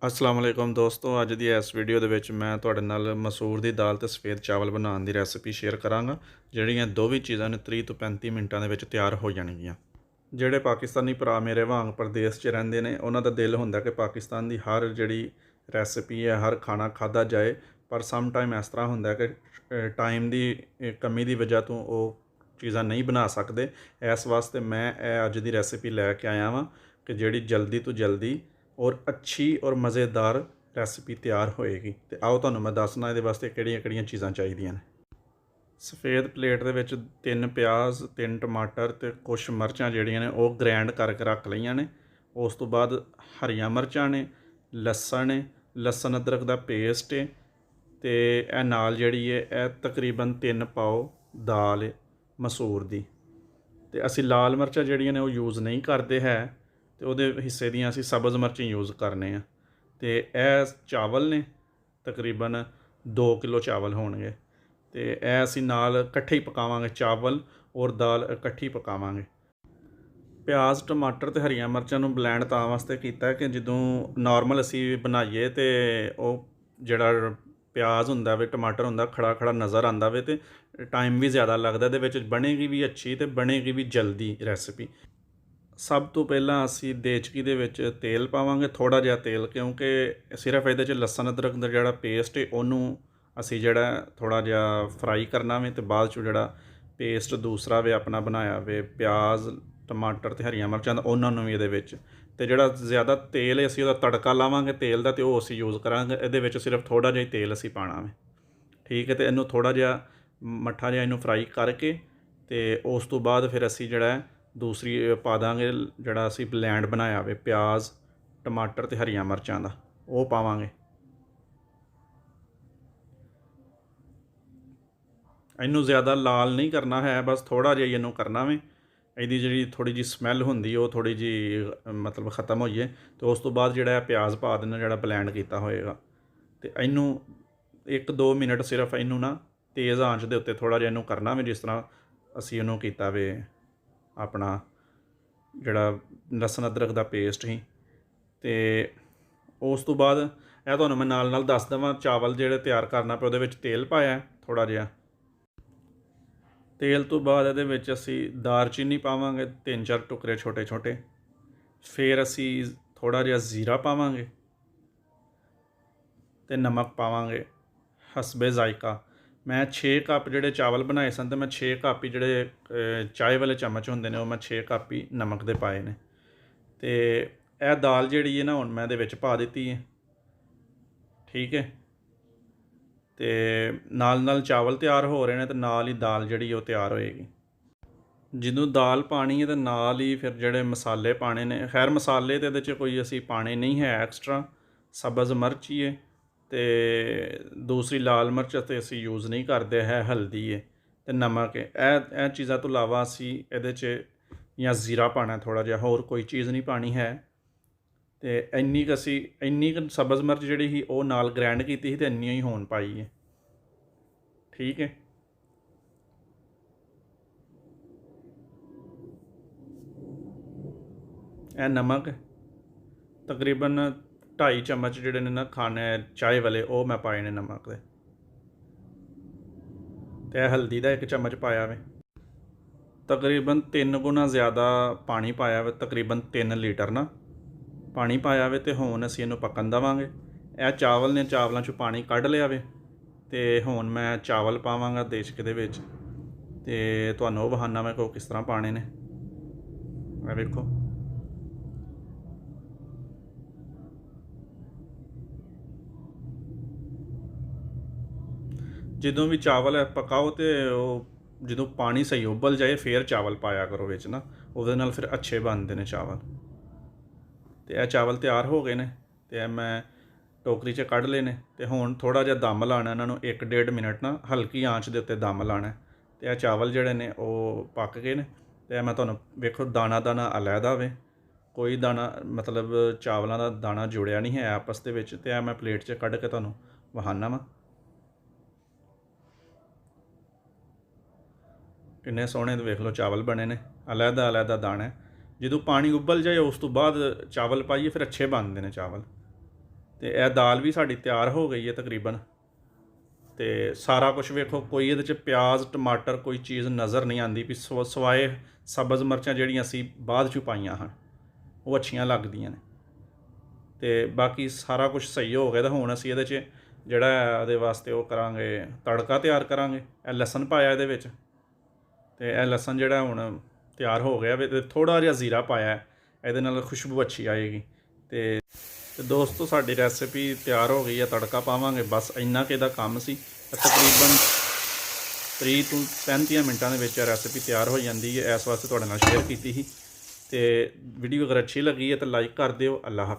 अस्सलाम वालेकुम दोस्तों। अज की इस वीडियो के मैं तुहाडे नाल मसूर की दाल तो सफ़ेद चावल बनाने की रैसिपी शेयर कराँगा। जिहड़ियां दोवें चीज़ां ने 30 तो 35 मिनटां दे विच तैयार हो जाणगियां। जिहड़े पाकिस्तानी भरा मेरे वांग प्रदेश च रहिंदे ने उन्हां दा दिल हुंदा कि पाकिस्तान की हर जिहड़ी रैसिपी है, हर खाना खाधा जाए, पर सम टाइम इस तरह हुंदा कि टाइम की कमी की वजह तो वो चीज़ां नहीं बना सकते। इस वास्ते मैं अज की रैसिपी लैके आया वां कि जिहड़ी जल्दी तो जल्दी और अच्छी और मज़ेदार रैसिपी तैयार होएगी। तो आओ तुहानूं मैं दसना इहदे वास्ते किहड़ियां-किहड़ियां चीज़ां चाहीदियां ने। सफ़ेद प्लेट दे विच 3 प्याज, 3 टमाटर ते कुछ मर्चां जिहड़ियां ने वो ग्रैंड करके रख लईआं ने। उस तो बाद हरियां मर्चां ने, लसन है, लसन अदरक दा पेस्ट है, ते इह नाल जिहड़ी है इह तकरीबन 3 पाओ दाल है मसूर दी। ते असीं लाल मर्चां जिहड़ियां ने वो यूज़ नहीं करते है, तो ਉਹਦੇ ਹਿੱਸੇ ਦੀਆਂ ਅਸੀਂ ਸਬਜ਼ ਮਿਰਚਾਂ ਯੂਜ਼ ਕਰਨੇ ਆ। ਅਤੇ ਇਹ ਚਾਵਲ ਨੇ ਤਕਰੀਬਨ 2 ਕਿਲੋ ਚਾਵਲ ਹੋਣਗੇ, ਅਤੇ ਇਹ ਅਸੀਂ ਨਾਲ ਇਕੱਠੇ ਹੀ ਪਕਾਵਾਂਗੇ। ਚਾਵਲ ਔਰ ਦਾਲ ਇਕੱਠੀ ਪਕਾਵਾਂਗੇ। ਪਿਆਜ਼, ਟਮਾਟਰ ਅਤੇ ਹਰੀਆਂ ਮਿਰਚਾਂ ਨੂੰ ਬਲੈਂਡ ਤਾਂ ਵਾਸਤੇ ਕੀਤਾ ਕਿ ਜਦੋਂ ਨੋਰਮਲ ਅਸੀਂ ਬਣਾਈਏ ਅਤੇ ਉਹ ਜਿਹੜਾ ਪਿਆਜ਼ ਹੁੰਦਾ ਵੇ, ਟਮਾਟਰ ਹੁੰਦਾ, ਖੜਾ ਖੜਾ ਨਜ਼ਰ ਆਉਂਦਾ ਵੇ, ਅਤੇ ਟਾਈਮ ਵੀ ਜ਼ਿਆਦਾ ਲੱਗਦਾ। ਇਹਦੇ ਵਿੱਚ ਬਣੇਗੀ ਵੀ ਅੱਛੀ ਅਤੇ ਬਣੇਗੀ ਵੀ ਜਲਦੀ ਰੈਸਿਪੀ। ਸਭ ਤੋਂ ਪਹਿਲਾਂ ਅਸੀਂ ਦੇਚਕੀ ਦੇ ਵਿੱਚ ਤੇਲ ਪਾਵਾਂਗੇ, ਥੋੜ੍ਹਾ ਜਿਹਾ ਤੇਲ, ਕਿਉਂਕਿ ਸਿਰਫ ਇਹਦੇ 'ਚ ਲਸਣ ਅਦਰਕ ਦਾ ਜਿਹੜਾ ਪੇਸਟ ਹੈ ਉਹਨੂੰ ਅਸੀਂ ਜਿਹੜਾ ਥੋੜ੍ਹਾ ਜਿਹਾ ਫਰਾਈ ਕਰਨਾ ਵੇ, ਅਤੇ ਬਾਅਦ 'ਚੋਂ ਜਿਹੜਾ ਪੇਸਟ ਦੂਸਰਾ ਵੇ ਆਪਣਾ ਬਣਾਇਆ ਵੇ ਪਿਆਜ਼, ਟਮਾਟਰ ਅਤੇ ਹਰੀਆਂ ਮਿਰਚਾਂ ਦਾ, ਉਹਨਾਂ ਨੂੰ ਵੀ ਇਹਦੇ ਵਿੱਚ, ਅਤੇ ਜਿਹੜਾ ਜ਼ਿਆਦਾ ਤੇਲ ਹੈ ਅਸੀਂ ਉਹਦਾ ਤੜਕਾ ਲਾਵਾਂਗੇ ਤੇਲ ਦਾ, ਅਤੇ ਉਹ ਅਸੀਂ ਯੂਜ਼ ਕਰਾਂਗੇ। ਇਹਦੇ ਵਿੱਚ ਸਿਰਫ ਥੋੜ੍ਹਾ ਜਿਹਾ ਹੀ ਤੇਲ ਅਸੀਂ ਪਾਉਣਾ ਵੇ, ਠੀਕ ਹੈ। ਅਤੇ ਇਹਨੂੰ ਥੋੜ੍ਹਾ ਜਿਹਾ ਮੱਠਾ ਜਿਹਾ ਇਹਨੂੰ ਫਰਾਈ ਕਰਕੇ, ਅਤੇ ਉਸ ਤੋਂ ਬਾਅਦ ਫਿਰ ਅਸੀਂ ਜਿਹੜਾ ਦੂਸਰੀ ਪਾ ਦਾਂਗੇ ਜਿਹੜਾ ਅਸੀਂ ਬਲੈਂਡ ਬਣਾਇਆ ਵੇ ਪਿਆਜ਼, ਟਮਾਟਰ ਅਤੇ ਹਰੀਆਂ ਮਿਰਚਾਂ ਦਾ, ਉਹ ਪਾਵਾਂਗੇ। ਇਹਨੂੰ ਜ਼ਿਆਦਾ ਲਾਲ ਨਹੀਂ ਕਰਨਾ ਹੈ, ਬਸ ਥੋੜ੍ਹਾ ਜਿਹਾ ਇਹਨੂੰ ਕਰਨਾ ਵੇ। ਇਹਦੀ ਜਿਹੜੀ ਥੋੜ੍ਹੀ ਜਿਹੀ ਸਮੈਲ ਹੁੰਦੀ ਉਹ ਥੋੜ੍ਹੀ ਜਿਹੀ ਮਤਲਬ ਖ਼ਤਮ ਹੋਈਏ, ਅਤੇ ਉਸ ਤੋਂ ਬਾਅਦ ਜਿਹੜਾ ਪਿਆਜ਼ ਪਾ ਦੇਣਾ ਜਿਹੜਾ ਬਲੈਂਡ ਕੀਤਾ ਹੋਏਗਾ, ਅਤੇ ਇਹਨੂੰ 1-2 ਮਿੰਟ ਸਿਰਫ ਇਹਨੂੰ ਨਾ ਤੇਜ਼ ਆਂਚ ਦੇ ਉੱਤੇ ਥੋੜ੍ਹਾ ਜਿਹਾ ਇਹਨੂੰ ਕਰਨਾ ਵੇ, ਜਿਸ ਤਰ੍ਹਾਂ ਅਸੀਂ ਇਹਨੂੰ ਕੀਤਾ ਵੇ ਆਪਣਾ ਜਿਹੜਾ ਲਸਣ ਅਦਰਕ ਦਾ ਪੇਸਟ ਸੀ। ਅਤੇ ਉਸ ਤੋਂ ਬਾਅਦ ਇਹ ਤੁਹਾਨੂੰ ਮੈਂ ਨਾਲ ਨਾਲ ਦੱਸ ਦੇਵਾਂ, ਚਾਵਲ ਜਿਹੜੇ ਤਿਆਰ ਕਰਨਾ ਪਿਆ ਉਹਦੇ ਵਿੱਚ ਤੇਲ ਪਾਇਆ ਥੋੜ੍ਹਾ ਜਿਹਾ। ਤੇਲ ਤੋਂ ਬਾਅਦ ਇਹਦੇ ਵਿੱਚ ਅਸੀਂ ਦਾਲਚੀਨੀ ਪਾਵਾਂਗੇ 3-4 ਟੁਕੜੇ ਛੋਟੇ ਛੋਟੇ। ਫਿਰ ਅਸੀਂ ਥੋੜ੍ਹਾ ਜਿਹਾ ਜ਼ੀਰਾ ਪਾਵਾਂਗੇ, ਅਤੇ ਨਮਕ ਪਾਵਾਂਗੇ ਹਸਬੇ ਜ਼ਾਇਕਾ। ਮੈਂ 6 ਕੱਪ ਜਿਹੜੇ ਚਾਵਲ ਬਣਾਏ ਸਨ, ਅਤੇ ਮੈਂ 6 ਕੱਪ ਹੀ ਜਿਹੜੇ ਚਾਹ ਵਾਲੇ ਚਮਚ ਹੁੰਦੇ ਨੇ ਉਹ ਮੈਂ 6 ਕੱਪ ਹੀ ਨਮਕ ਦੇ ਪਾਏ ਨੇ। ਅਤੇ ਇਹ ਦਾਲ ਜਿਹੜੀ ਹੈ ਨਾ ਹੁਣ ਮੈਂ ਇਹਦੇ ਵਿੱਚ ਪਾ ਦਿੱਤੀ ਹੈ, ਠੀਕ ਹੈ। ਅਤੇ ਨਾਲ ਨਾਲ ਚਾਵਲ ਤਿਆਰ ਹੋ ਰਹੇ ਨੇ, ਅਤੇ ਨਾਲ ਹੀ ਦਾਲ ਜਿਹੜੀ ਉਹ ਤਿਆਰ ਹੋਏਗੀ। ਜਦੋਂ ਦਾਲ ਪਾਣੀ ਹੈ ਤਾਂ ਨਾਲ ਹੀ ਫਿਰ ਜਿਹੜੇ ਮਸਾਲੇ ਪਾਣੇ ਨੇ, ਖੈਰ ਮਸਾਲੇ ਤਾਂ ਇਹਦੇ 'ਚ ਕੋਈ ਅਸੀਂ ਪਾਣੇ ਨਹੀਂ ਹੈ ਐਕਸਟਰਾ। ਸਬਜ਼ ਮਿਰਚ ਹੀ ਹੈ, ਅਤੇ ਦੂਸਰੀ ਲਾਲ ਮਿਰਚ ਅਤੇ ਅਸੀਂ ਯੂਜ਼ ਨਹੀਂ ਕਰਦੇ ਹੈ, ਹਲਦੀ ਹੈ ਅਤੇ ਨਮਕ ਹੈ। ਇਹ ਚੀਜ਼ਾਂ ਤੋਂ ਇਲਾਵਾ ਅਸੀਂ ਇਹਦੇ 'ਚ ਜਾਂ ਜ਼ੀਰਾ ਪਾਉਣਾ ਥੋੜ੍ਹਾ ਜਿਹਾ, ਹੋਰ ਕੋਈ ਚੀਜ਼ ਨਹੀਂ ਪਾਣੀ ਹੈ। ਅਤੇ ਇੰਨੀ ਕੁ ਸਬਜ਼ ਮਿਰਚ ਜਿਹੜੀ ਸੀ ਉਹ ਨਾਲ ਗ੍ਰੈਂਡ ਕੀਤੀ ਸੀ, ਅਤੇ ਇੰਨੀ ਹੀ ਹੋਣ ਪਾਈ ਹੈ, ਠੀਕ ਹੈ। ਇਹ ਨਮਕ ਤਕਰੀਬਨ 2.5 ਚਮਚ ਜਿਹੜੇ ਨੇ ਨਾ ਖਾਣੇ ਚਾਹ ਵਾਲੇ ਉਹ ਮੈਂ ਪਾਏ ਨੇ ਨਮਕ ਦੇ, ਅਤੇ ਇਹ ਹਲਦੀ ਦਾ 1 ਚਮਚ ਪਾਇਆ ਵੇ। ਤਕਰੀਬਨ 3 ਗੁਣਾ ਜ਼ਿਆਦਾ ਪਾਣੀ ਪਾਇਆ ਵੇ, ਤਕਰੀਬਨ 3 ਲੀਟਰ ਨਾ ਪਾਣੀ ਪਾਇਆ ਵੇ। ਅਤੇ ਹੁਣ ਅਸੀਂ ਇਹਨੂੰ ਪੱਕਣ ਦੇਵਾਂਗੇ। ਇਹ ਚਾਵਲ ਨੇ, ਚਾਵਲਾਂ 'ਚੋਂ ਪਾਣੀ ਕੱਢ ਲਿਆ ਵੇ, ਅਤੇ ਹੁਣ ਮੈਂ ਚਾਵਲ ਪਾਵਾਂਗਾ ਦੇਚਕੇ ਦੇ ਵਿੱਚ, ਅਤੇ ਤੁਹਾਨੂੰ ਉਹ ਵਿਖਾਉਂਦਾ ਮੈਂ ਕਿ ਉਹ ਕਿਸ ਤਰ੍ਹਾਂ ਪਾਣੇ ਨੇ। ਇਹ ਵੇਖੋ, ਜਦੋਂ ਵੀ ਚਾਵਲ ਪਕਾਓ ਅਤੇ ਉਹ ਜਦੋਂ ਪਾਣੀ ਸਹੀ ਉਬਲ ਜਾਏ ਫਿਰ ਚਾਵਲ ਪਾਇਆ ਕਰੋ ਵਿੱਚ ਨਾ, ਉਹਦੇ ਨਾਲ ਫਿਰ ਅੱਛੇ ਬਣਦੇ ਨੇ ਚਾਵਲ। ਅਤੇ ਇਹ ਚਾਵਲ ਤਿਆਰ ਹੋ ਗਏ ਨੇ, ਅਤੇ ਇਹ ਮੈਂ ਟੋਕਰੀ 'ਚ ਕੱਢ ਲਏ ਨੇ। ਅਤੇ ਹੁਣ ਥੋੜ੍ਹਾ ਜਿਹਾ ਦਮ ਲਾਉਣਾ ਇਹਨਾਂ ਨੂੰ, 1-1.5 ਮਿੰਟ ਨਾ ਹਲਕੀ ਆਂਚ ਦੇ ਉੱਤੇ ਦਮ ਲਾਉਣਾ। ਅਤੇ ਇਹ ਚਾਵਲ ਜਿਹੜੇ ਨੇ ਉਹ ਪੱਕ ਗਏ ਨੇ, ਅਤੇ ਇਹ ਮੈਂ ਤੁਹਾਨੂੰ ਵੇਖੋ ਦਾਣਾ ਦਾਣਾ ਅਲੱਗਾ ਵੇ, ਕੋਈ ਦਾਣਾ ਮਤਲਬ ਚਾਵਲਾਂ ਦਾ ਦਾਣਾ ਜੁੜਿਆ ਨਹੀਂ ਹੈ ਆਪਸ ਦੇ ਵਿੱਚ। ਅਤੇ ਇਹ ਮੈਂ ਪਲੇਟ 'ਚ ਕੱਢ ਕੇ ਤੁਹਾਨੂੰ ਵਿਖਾਉਂਦਾ ਵਾਂ ਕਿੰਨੇ ਸੋਹਣੇ ਵੇਖ ਲਓ ਚਾਵਲ ਬਣੇ ਨੇ, ਅਲੱਗਾ ਅਲੱਗਾ ਦਾਣਾ। ਜਦੋਂ ਪਾਣੀ ਉਬਲ ਜਾਏ ਉਸ ਤੋਂ ਬਾਅਦ ਚਾਵਲ ਪਾਈਏ ਫਿਰ ਅੱਛੇ ਬਣਦੇ ਨੇ ਚਾਵਲ। ਤੇ ਇਹ ਦਾਲ ਵੀ ਸਾਡੀ ਤਿਆਰ ਹੋ ਗਈ ਹੈ ਤਕਰੀਬਨ। ਤੇ ਸਾਰਾ ਕੁਝ ਵੇਖੋ, ਕੋਈ ਇਹਦੇ 'ਚ ਪਿਆਜ਼ ਟਮਾਟਰ ਕੋਈ ਚੀਜ਼ ਨਜ਼ਰ ਨਹੀਂ ਆਉਂਦੀ ਵੀ ਸਵਾਏ ਸਬਜ਼ ਮਿਰਚਾਂ ਜਿਹੜੀਆਂ ਅਸੀਂ ਬਾਅਦ 'ਚ ਪਾਈਆਂ ਹਨ ਉਹ ਅੱਛੀਆਂ ਲੱਗਦੀਆਂ ਨੇ। ਤੇ ਬਾਕੀ ਸਾਰਾ ਕੁਝ ਸਹੀ ਹੋ ਗਿਆ। ਤਾਂ ਹੁਣ ਅਸੀਂ ਇਹਦੇ 'ਚ ਜਿਹੜਾ ਇਹਦੇ ਵਾਸਤੇ ਉਹ ਕਰਾਂਗੇ, ਤੜਕਾ ਤਿਆਰ ਕਰਾਂਗੇ। ਇਹ ਲਸਣ ਪਾਇਆ ਇਹਦੇ ਵਿੱਚ, ਤੇ ਇਹ ਲਸਣ ਜਿਹੜਾ ਹੁਣ ਤਿਆਰ ਹੋ ਗਿਆ ਵੇ। ਤੇ ਥੋੜ੍ਹਾ ਜਿਹਾ ਜ਼ੀਰਾ ਪਾਇਆ, ਇਹਦੇ ਨਾਲ ਖੁਸ਼ਬੂ ਅੱਛੀ ਆਏਗੀ। ਤੇ ਦੋਸਤੋ ਸਾਡੀ ਰੈਸਿਪੀ ਤਿਆਰ ਹੋ ਗਈ ਹੈ। ਤੜਕਾ ਪਾਵਾਂਗੇ, ਬਸ ਇੰਨਾ ਕੁ ਇਹਦਾ ਕੰਮ ਸੀ। ਤਕਰੀਬਨ 30 ਤੋਂ 35 ਮਿੰਟਾਂ ਦੇ ਵਿੱਚ ਰੈਸਿਪੀ ਤਿਆਰ ਹੋ ਜਾਂਦੀ ਹੈ। ਇਸ ਵਾਸਤੇ ਤੁਹਾਡੇ ਨਾਲ ਸ਼ੇਅਰ ਕੀਤੀ ਸੀ। ਤੇ ਵੀਡੀਓ ਅਗਰ ਅੱਛੀ ਲੱਗੀ ਹੈ ਤਾਂ ਲਾਈਕ ਕਰ ਦਿਓ। ਅੱਲਾਹ ਹਾਫਿਜ਼।